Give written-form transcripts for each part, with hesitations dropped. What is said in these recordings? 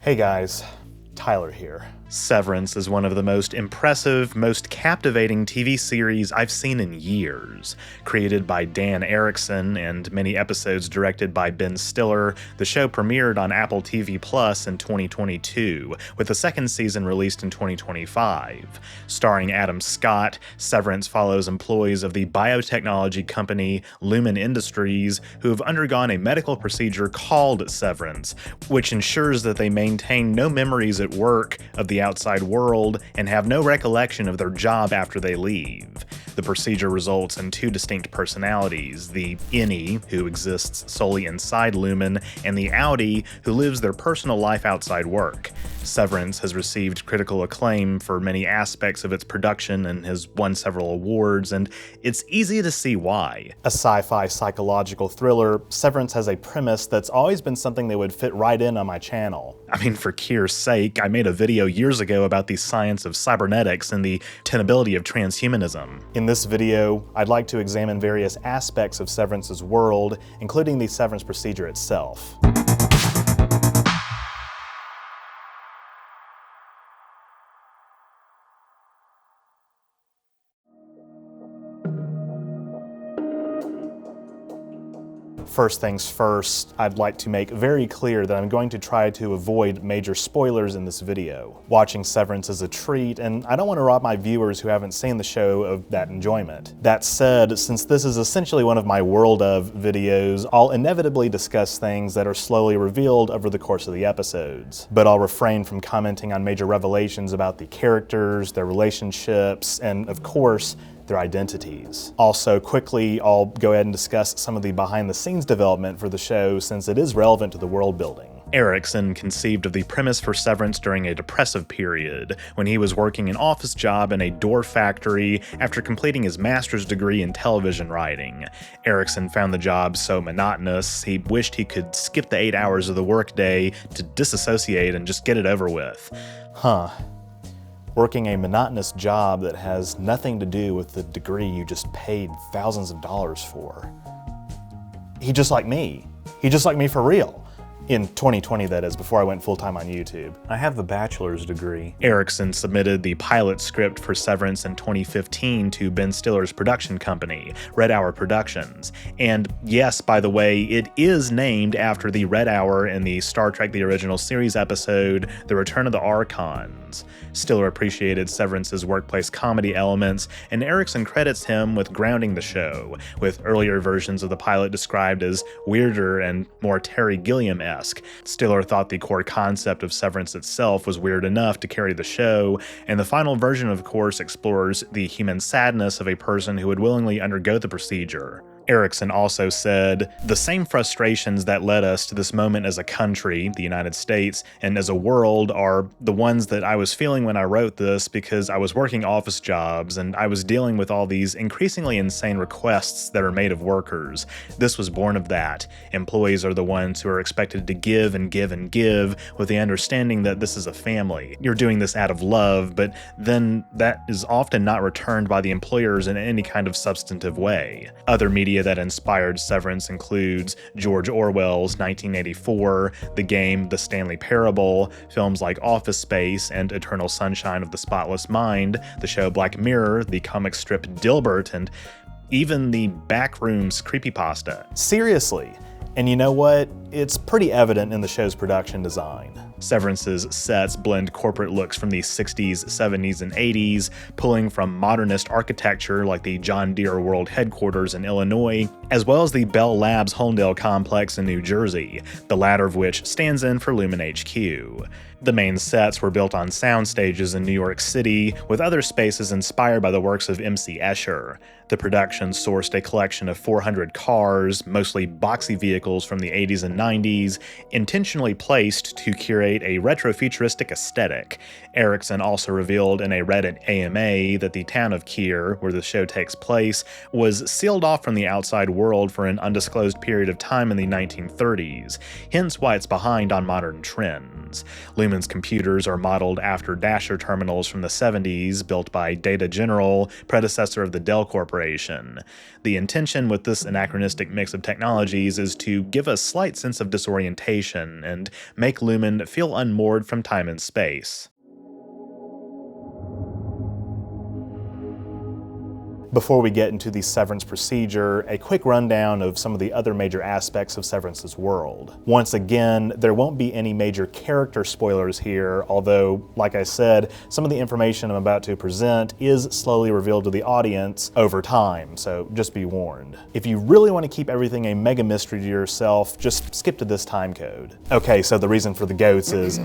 Hey guys, Tyler here. Severance is one of the most impressive, most captivating TV series I've seen in years. Created by Dan Erickson and many episodes directed by Ben Stiller, the show premiered on Apple TV Plus in 2022, with the second season released in 2025. Starring Adam Scott, Severance follows employees of the biotechnology company Lumen Industries who have undergone a medical procedure called severance, which ensures that they maintain no memories at work of the outside world and have no recollection of their job after they leave. The procedure results in two distinct personalities, the innie, who exists solely inside Lumen, and the outie, who lives their personal life outside work. Severance has received critical acclaim for many aspects of its production and has won several awards, and it's easy to see why. A sci-fi psychological thriller, Severance has a premise that's always been something that would fit right in on my channel. I mean, for Kier's sake, I made a video years ago about the science of cybernetics and the tenability of transhumanism. In this video, I'd like to examine various aspects of Severance's world, including the Severance Procedure itself. First things first, I'd like to make very clear that I'm going to try to avoid major spoilers in this video. Watching Severance is a treat, and I don't want to rob my viewers who haven't seen the show of that enjoyment. That said, since this is essentially one of my World of videos, I'll inevitably discuss things that are slowly revealed over the course of the episodes. But I'll refrain from commenting on major revelations about the characters, their relationships, and of course, their identities. Also, quickly, I'll go ahead and discuss some of the behind-the-scenes development for the show since it is relevant to the world building. Erickson conceived of the premise for Severance during a depressive period, when he was working an office job in a door factory after completing his master's degree in television writing. Erickson found the job so monotonous, he wished he could skip the 8 hours of the workday to disassociate and just get it over with. Working a monotonous job that has nothing to do with the degree you just paid thousands of dollars for. He just like me. He just like me for real. In 2020, that is, before I went full-time on YouTube. I have the bachelor's degree. Erickson submitted the pilot script for Severance in 2015 to Ben Stiller's production company, Red Hour Productions. And yes, by the way, it is named after the Red Hour in the Star Trek The Original Series episode, The Return of the Archons. Stiller appreciated Severance's workplace comedy elements, and Erickson credits him with grounding the show, with earlier versions of the pilot described as weirder and more Terry Gilliam-esque. Stiller thought the core concept of Severance itself was weird enough to carry the show, and the final version, of course, explores the human sadness of a person who would willingly undergo the procedure. Erickson also said, "The same frustrations that led us to this moment as a country, the United States, and as a world are the ones that I was feeling when I wrote this because I was working office jobs and I was dealing with all these increasingly insane requests that are made of workers. This was born of that. Employees are the ones who are expected to give and give and give with the understanding that this is a family. You're doing this out of love, but then that is often not returned by the employers in any kind of substantive way." Other media that inspired Severance includes George Orwell's 1984, the game The Stanley Parable, films like Office Space and Eternal Sunshine of the Spotless Mind, the show Black Mirror, the comic strip Dilbert, and even the Backrooms creepypasta. Seriously. And you know what? It's pretty evident in the show's production design. Severance's sets blend corporate looks from the 60s, 70s, and 80s, pulling from modernist architecture like the John Deere World Headquarters in Illinois, as well as the Bell Labs Holmdel complex in New Jersey, the latter of which stands in for Lumen HQ. The main sets were built on sound stages in New York City, with other spaces inspired by the works of M.C. Escher. The production sourced a collection of 400 cars, mostly boxy vehicles from the 80s and 90s, intentionally placed to curate a retrofuturistic aesthetic. Erickson also revealed in a Reddit AMA that the town of Kier, where the show takes place, was sealed off from the outside world for an undisclosed period of time in the 1930s, hence why it's behind on modern trends. Lumen's computers are modeled after Dasher terminals from the 70s, built by Data General, predecessor of the Dell Corporation. The intention with this anachronistic mix of technologies is to give a slight sense of disorientation and make Lumen feel unmoored from time and space. Before we get into the Severance Procedure, a quick rundown of some of the other major aspects of Severance's world. Once again, there won't be any major character spoilers here, although, like I said, some of the information I'm about to present is slowly revealed to the audience over time, so just be warned. If you really want to keep everything a mega mystery to yourself, just skip to this time code. Okay, so the reason for the goats is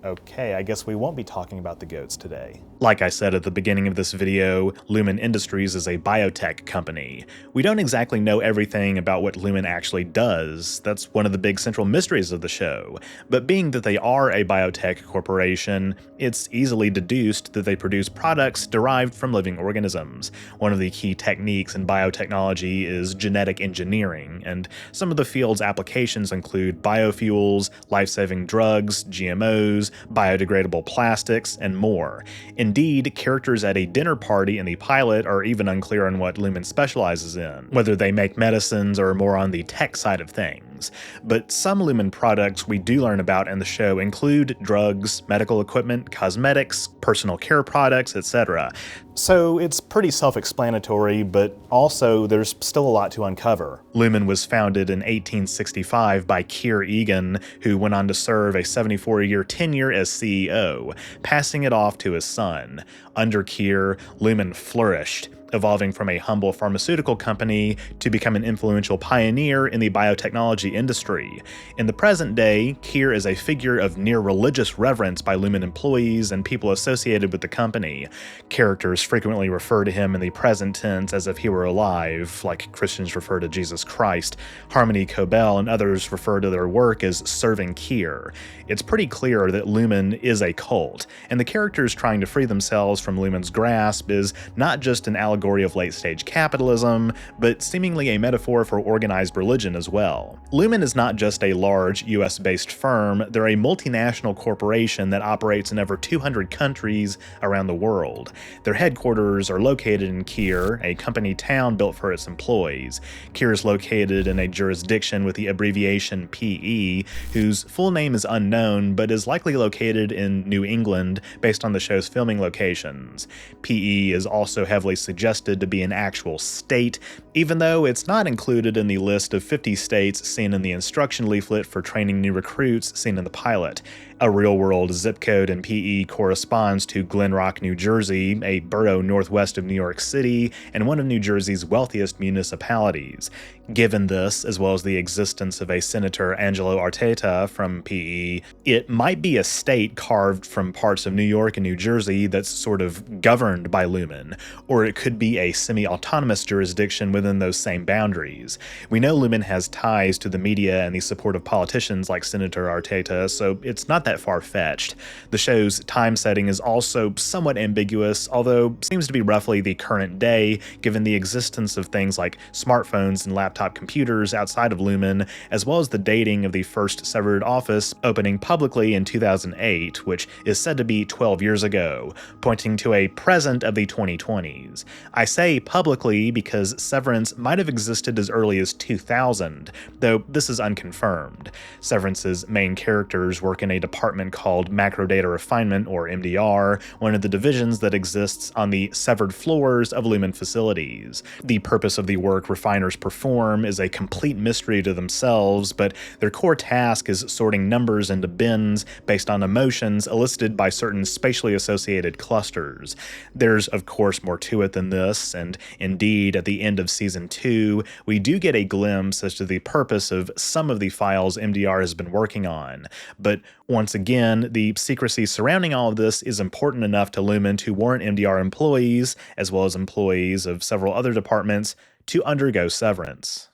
okay, I guess we won't be talking about the goats today. Like I said at the beginning of this video, Lumen Industries is a biotech company. We don't exactly know everything about what Lumen actually does. That's one of the big central mysteries of the show. But being that they are a biotech corporation, it's easily deduced that they produce products derived from living organisms. One of the key techniques in biotechnology is genetic engineering, and some of the field's applications include biofuels, life-saving drugs, GMOs, biodegradable plastics, and more. Indeed, characters at a dinner party in the pilot are even unclear on what Lumen specializes in, whether they make medicines or more on the tech side of things. But some Lumen products we do learn about in the show include drugs, medical equipment, cosmetics, personal care products, etc. So it's pretty self-explanatory, but also there's still a lot to uncover. Lumen was founded in 1865 by Keir Egan, who went on to serve a 74-year tenure as CEO, passing it off to his son. Under Keir, Lumen flourished, evolving from a humble pharmaceutical company to become an influential pioneer in the biotechnology industry. In the present day, Keir is a figure of near religious reverence by Lumen employees and people associated with the company. Characters frequently refer to him in the present tense as if he were alive, like Christians refer to Jesus Christ. Harmony Cobell and others refer to their work as serving Keir. It's pretty clear that Lumen is a cult, and the characters trying to free themselves from Lumen's grasp is not just an allegory of late-stage capitalism, but seemingly a metaphor for organized religion as well. Lumen is not just a large US-based firm, they're a multinational corporation that operates in over 200 countries around the world. Their headquarters are located in Keir, a company town built for its employees. Keir is located in a jurisdiction with the abbreviation PE, whose full name is unknown but is likely located in New England based on the show's filming locations. PE is also heavily suggested to be an actual state, even though it's not included in the list of 50 states seen in the instruction leaflet for training new recruits seen in the pilot. A real-world zip code in PE corresponds to Glen Rock, New Jersey, a borough northwest of New York City, and one of New Jersey's wealthiest municipalities. Given this, as well as the existence of a Senator Angelo Arteta from PE, it might be a state carved from parts of New York and New Jersey that's sort of governed by Lumen, or it could be a semi-autonomous jurisdiction within those same boundaries. We know Lumen has ties to the media and the support of politicians like Senator Arteta, so it's not that far-fetched. The show's time setting is also somewhat ambiguous, although seems to be roughly the current day, given the existence of things like smartphones and laptop computers outside of Lumen, as well as the dating of the first Severed office opening publicly in 2008, which is said to be 12 years ago, pointing to a present of the 2020s. I say publicly because Severance might have existed as early as 2000, though this is unconfirmed. Severance's main characters work in a department called Macro Data Refinement, or MDR, one of the divisions that exists on the severed floors of Lumen facilities. The purpose of the work refiners perform is a complete mystery to themselves, but their core task is sorting numbers into bins based on emotions elicited by certain spatially associated clusters. There's, of course, more to it than this, and indeed, at the end of Season 2, we do get a glimpse as to the purpose of some of the files MDR has been working on. But once again, the secrecy surrounding all of this is important enough to Lumen to warrant MDR employees, as well as employees of several other departments, to undergo severance.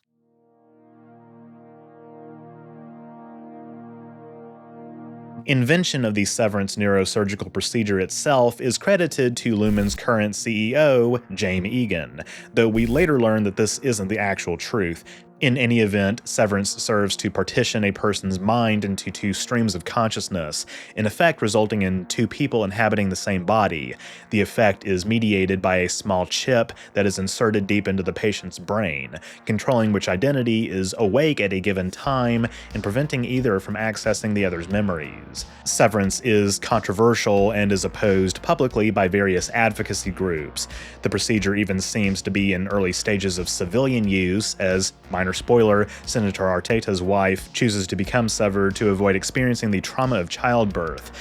Invention of the severance neurosurgical procedure itself is credited to Lumen's current CEO, James Egan, though we later learn that this isn't the actual truth. In any event, severance serves to partition a person's mind into two streams of consciousness, in effect resulting in two people inhabiting the same body. The effect is mediated by a small chip that is inserted deep into the patient's brain, controlling which identity is awake at a given time and preventing either from accessing the other's memories. Severance is controversial and is opposed publicly by various advocacy groups. The procedure even seems to be in early stages of civilian use, as minor spoiler, Senator Arteta's wife chooses to become severed to avoid experiencing the trauma of childbirth.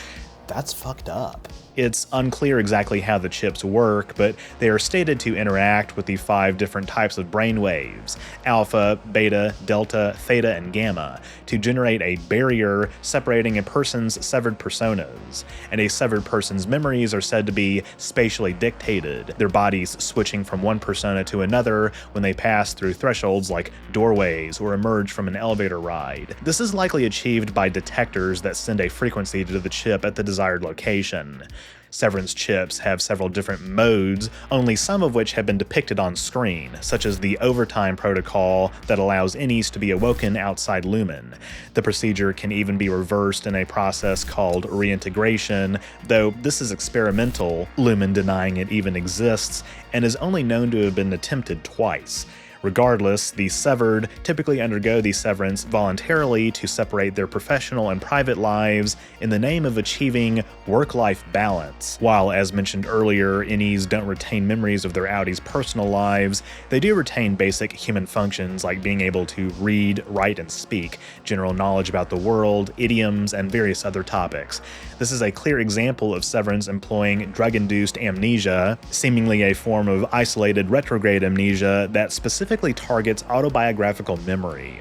That's fucked up. It's unclear exactly how the chips work, but they are stated to interact with the 5 different types of brain waves, alpha, beta, delta, theta, and gamma, to generate a barrier separating a person's severed personas. And a severed person's memories are said to be spatially dictated, their bodies switching from one persona to another when they pass through thresholds like doorways or emerge from an elevator ride. This is likely achieved by detectors that send a frequency to the chip at the desired location. Severance chips have several different modes, only some of which have been depicted on screen, such as the overtime protocol that allows innies to be awoken outside lumen. The procedure can even be reversed in a process called reintegration, though this is experimental, lumen denying it even exists, and is only known to have been attempted twice. Regardless, the severed typically undergo the severance voluntarily to separate their professional and private lives in the name of achieving work-life balance. While, as mentioned earlier, innies don't retain memories of their outies' personal lives, they do retain basic human functions like being able to read, write, and speak, general knowledge about the world, idioms, and various other topics. This is a clear example of severance employing drug-induced amnesia, seemingly a form of isolated retrograde amnesia that specifically targets autobiographical memory.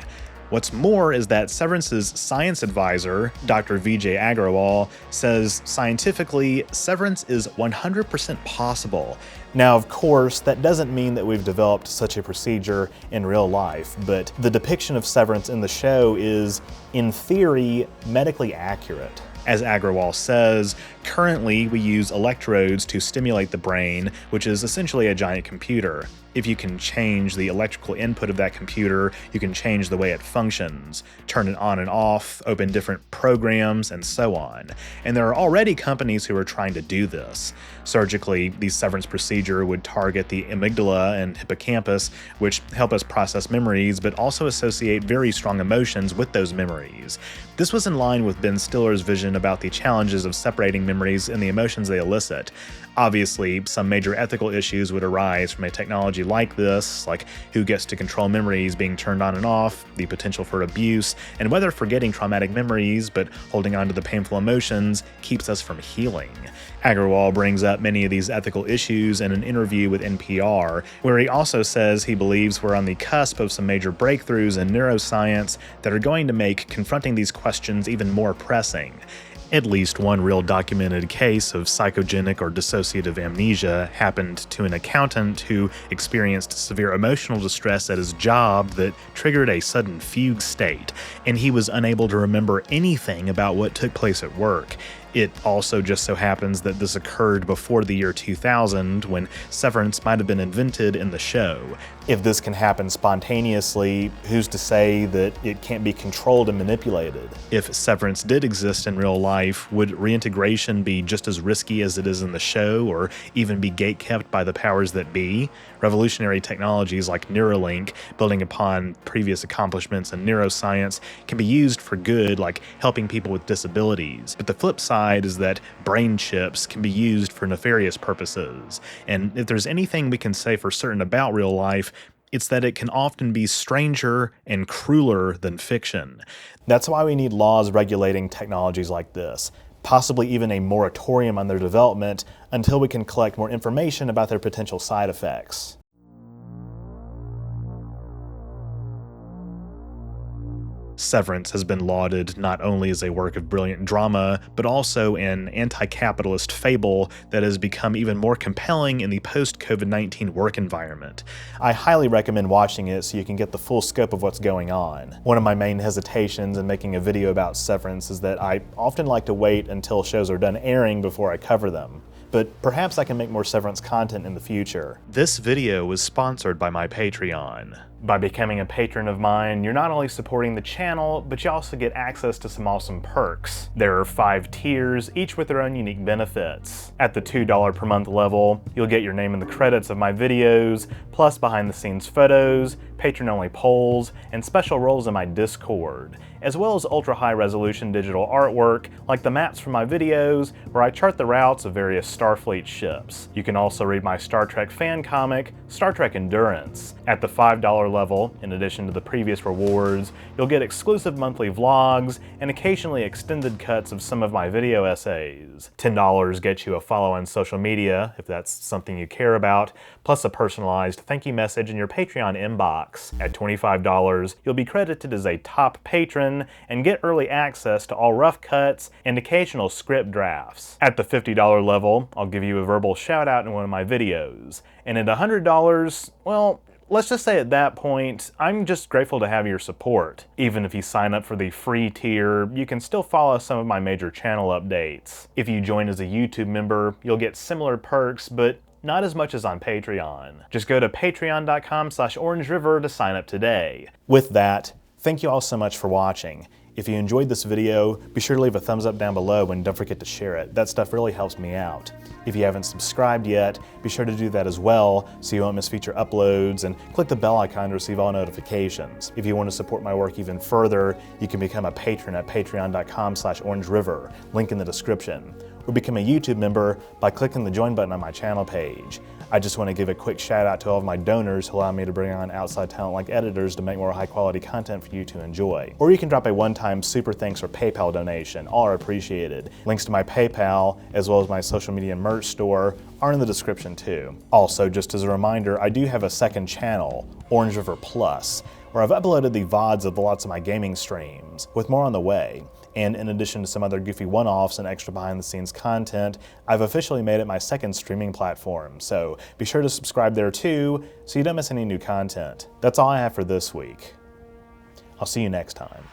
What's more is that Severance's science advisor, Dr. Vijay Agrawal, says scientifically, severance is 100% possible. Now, of course, that doesn't mean that we've developed such a procedure in real life, but the depiction of severance in the show is, in theory, medically accurate. As Agrawal says, currently we use electrodes to stimulate the brain, which is essentially a giant computer. If you can change the electrical input of that computer, you can change the way it functions, turn it on and off, open different programs, and so on. And there are already companies who are trying to do this. Surgically, the severance procedure would target the amygdala and hippocampus, which help us process memories, but also associate very strong emotions with those memories. This was in line with Ben Stiller's vision about the challenges of separating memories and the emotions they elicit. Obviously, some major ethical issues would arise from a technology like this, like who gets to control memories being turned on and off, the potential for abuse, and whether forgetting traumatic memories but holding on to the painful emotions keeps us from healing. Agrawal brings up many of these ethical issues in an interview with NPR, where he also says he believes we're on the cusp of some major breakthroughs in neuroscience that are going to make confronting these questions even more pressing. At least one real documented case of psychogenic or dissociative amnesia happened to an accountant who experienced severe emotional distress at his job that triggered a sudden fugue state, and he was unable to remember anything about what took place at work. It also just so happens that this occurred before the year 2000, when severance might have been invented in the show. If this can happen spontaneously, who's to say that it can't be controlled and manipulated? If severance did exist in real life, would reintegration be just as risky as it is in the show, or even be gatekept by the powers that be? Revolutionary technologies like Neuralink, building upon previous accomplishments in neuroscience, can be used for good, like helping people with disabilities. But the flip side is that brain chips can be used for nefarious purposes. And if there's anything we can say for certain about real life, it's that it can often be stranger and crueler than fiction. That's why we need laws regulating technologies like this, possibly even a moratorium on their development until we can collect more information about their potential side effects. Severance has been lauded not only as a work of brilliant drama, but also an anti-capitalist fable that has become even more compelling in the post-COVID-19 work environment. I highly recommend watching it so you can get the full scope of what's going on. One of my main hesitations in making a video about Severance is that I often like to wait until shows are done airing before I cover them. But perhaps I can make more Severance content in the future. This video was sponsored by my Patreon. By becoming a patron of mine, you're not only supporting the channel, but you also get access to some awesome perks. There are 5 tiers, each with their own unique benefits. At the $2 per month level, you'll get your name in the credits of my videos, plus behind-the-scenes photos, patron-only polls, and special roles in my Discord, as well as ultra-high-resolution digital artwork like the maps from my videos where I chart the routes of various Starfleet ships. You can also read my Star Trek fan comic, Star Trek Endurance. At the $5 level, in addition to the previous rewards, you'll get exclusive monthly vlogs and occasionally extended cuts of some of my video essays. $10 gets you a follow on social media, if that's something you care about, plus a personalized thank you message in your Patreon inbox. At $25, you'll be credited as a top patron and get early access to all rough cuts and occasional script drafts. At the $50 level, I'll give you a verbal shout out in one of my videos. And at $100, well, let's just say at that point, I'm just grateful to have your support. Even if you sign up for the free tier, you can still follow some of my major channel updates. If you join as a YouTube member, you'll get similar perks, but not as much as on Patreon. Just go to patreon.com/OrangeRiver to sign up today. With that, thank you all so much for watching. If you enjoyed this video, be sure to leave a thumbs up down below and don't forget to share it. That stuff really helps me out. If you haven't subscribed yet, be sure to do that as well so you won't miss future uploads, and click the bell icon to receive all notifications. If you want to support my work even further, you can become a patron at patreon.com/OrangeRiver, link in the description. Or become a YouTube member by clicking the join button on my channel page. I just want to give a quick shout out to all of my donors who allow me to bring on outside talent like editors to make more high quality content for you to enjoy. Or you can drop a one-time super thanks or PayPal donation, all are appreciated. Links to my PayPal, as well as my social media merch store, are in the description too. Also, just as a reminder, I do have a second channel, OrangeRiver Plus, where I've uploaded the VODs of lots of my gaming streams, with more on the way. And in addition to some other goofy one-offs and extra behind-the-scenes content, I've officially made it my second streaming platform, so be sure to subscribe there too, so you don't miss any new content. That's all I have for this week. I'll see you next time.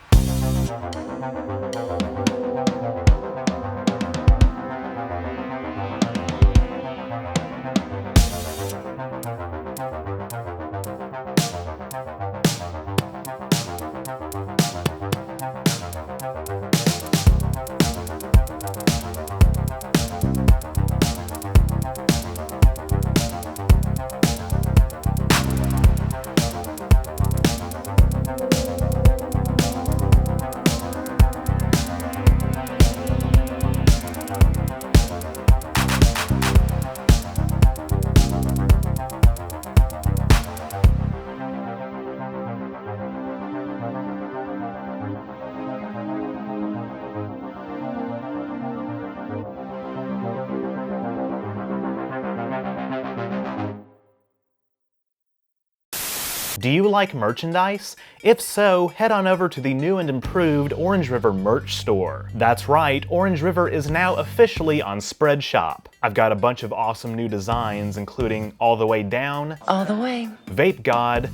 Do you like merchandise? If so, head on over to the new and improved OrangeRiver merch store. That's right, OrangeRiver is now officially on Spreadshop. I've got a bunch of awesome new designs, including All the Way Down, All the Way, Vape God,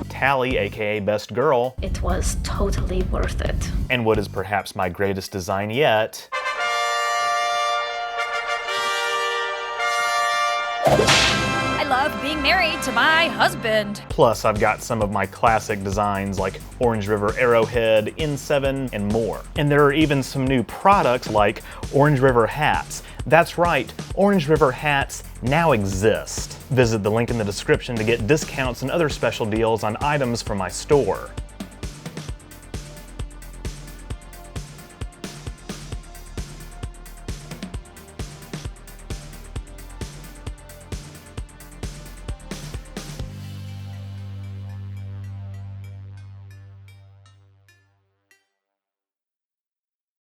Tally, aka Best Girl, it was totally worth it. and what is perhaps my greatest design yet, I love being married to my husband. Plus, I've got some of my classic designs like OrangeRiver Arrowhead, N7, and more. And there are even some new products like OrangeRiver hats. That's right, OrangeRiver hats now exist. Visit the link in the description to get discounts and other special deals on items from my store.